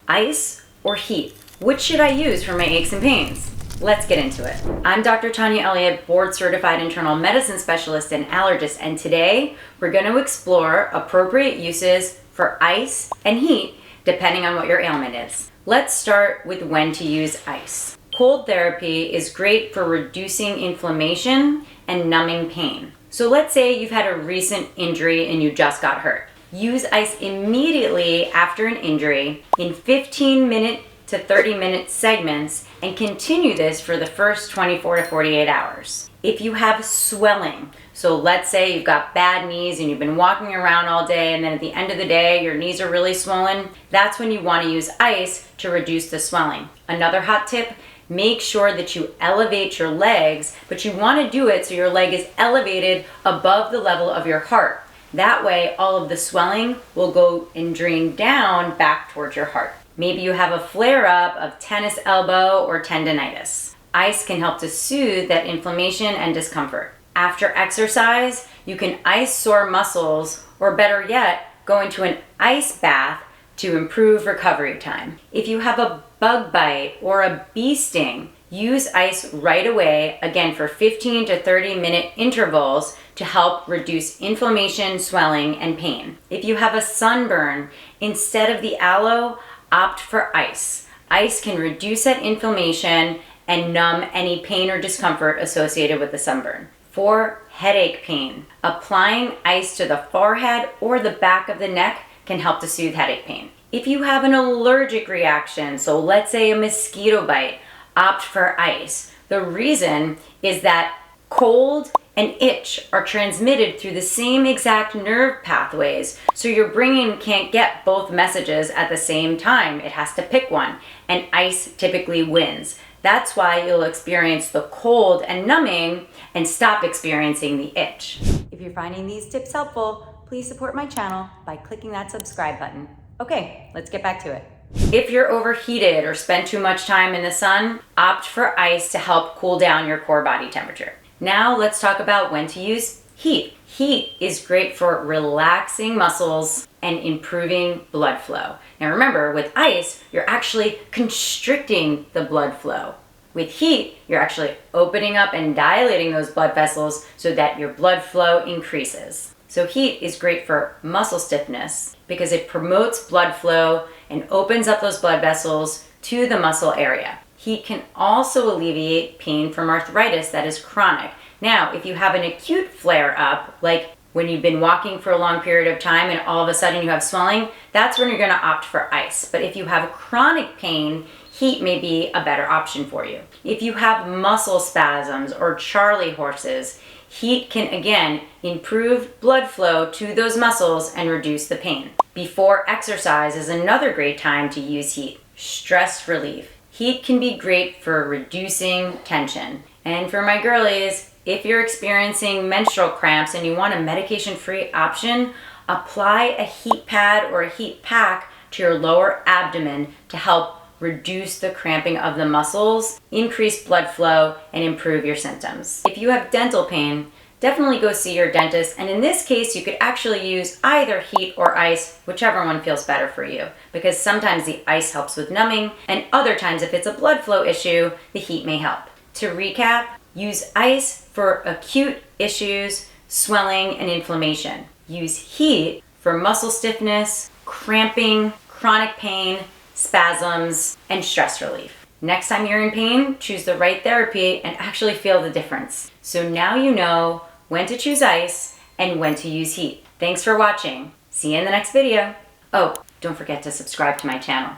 ice or heat? Which should I use for my aches and pains? Let's get into it. I'm Dr. Tania Elliott, board certified internal medicine specialist and allergist, and today we're going to explore appropriate uses for ice and heat depending on what your ailment is. Let's start with when to use ice. Cold therapy is great for reducing inflammation and numbing pain. So let's say you've had a recent injury and you just got hurt. Use ice immediately after an injury in 15-minute to 30-minute segments and continue this for the first 24 to 48 hours. If you have swelling, so let's say you've got bad knees and you've been walking around all day and then at the end of the day your knees are really swollen, that's when you want to use ice to reduce the swelling. Another hot tip, make sure that you elevate your legs, but you want to do it so your leg is elevated above the level of your heart. That way all of the swelling will go and drain down back towards your heart. Maybe you have a flare-up of tennis elbow or tendinitis. Ice can help to soothe that inflammation and discomfort. After exercise, you can ice sore muscles, or better yet, go into an ice bath to improve recovery time. If you have a bug bite or a bee sting, use ice right away, again for 15 to 30-minute intervals to help reduce inflammation, swelling, and pain. If you have a sunburn, instead of the aloe, opt for ice. Ice can reduce that inflammation and numb any pain or discomfort associated with the sunburn. For headache pain, applying ice to the forehead or the back of the neck can help to soothe headache pain. If you have an allergic reaction, so let's say a mosquito bite, opt for ice. The reason is that cold and itch are transmitted through the same exact nerve pathways, so your brain can't get both messages at the same time. It has to pick one, and ice typically wins. That's why you'll experience the cold and numbing and stop experiencing the itch. If you're finding these tips helpful, please support my channel by clicking that subscribe button. Okay, let's get back to it. If you're overheated or spend too much time in the sun, opt for ice to help cool down your core body temperature. Now let's talk about when to use heat. Heat is great for relaxing muscles and improving blood flow. Now remember, with ice, you're actually constricting the blood flow. With heat, you're actually opening up and dilating those blood vessels so that your blood flow increases. So heat is great for muscle stiffness because it promotes blood flow and opens up those blood vessels to the muscle area. Heat can also alleviate pain from arthritis that is chronic. Now, if you have an acute flare-up, like when you've been walking for a long period of time and all of a sudden you have swelling, that's when you're going to opt for ice. But if you have chronic pain, heat may be a better option for you. If you have muscle spasms or Charlie horses, heat can again improve blood flow to those muscles and reduce the pain. Before exercise is another great time to use heat. Stress relief. Heat can be great for reducing tension. And for my girlies, if you're experiencing menstrual cramps and you want a medication-free option, apply a heat pad or a heat pack to your lower abdomen to help reduce the cramping of the muscles, increase blood flow, and improve your symptoms. If you have dental pain, definitely go see your dentist, and in this case you could actually use either heat or ice, whichever one feels better for you, because sometimes the ice helps with numbing, and other times if it's a blood flow issue, the heat may help. To recap, use ice for acute issues, swelling, and inflammation. Use heat for muscle stiffness, cramping, chronic pain, spasms, and stress relief. Next time you're in pain, choose the right therapy and actually feel the difference. So now you know when to choose ice and when to use heat. Thanks for watching. See you in the next video. Oh, don't forget to subscribe to my channel.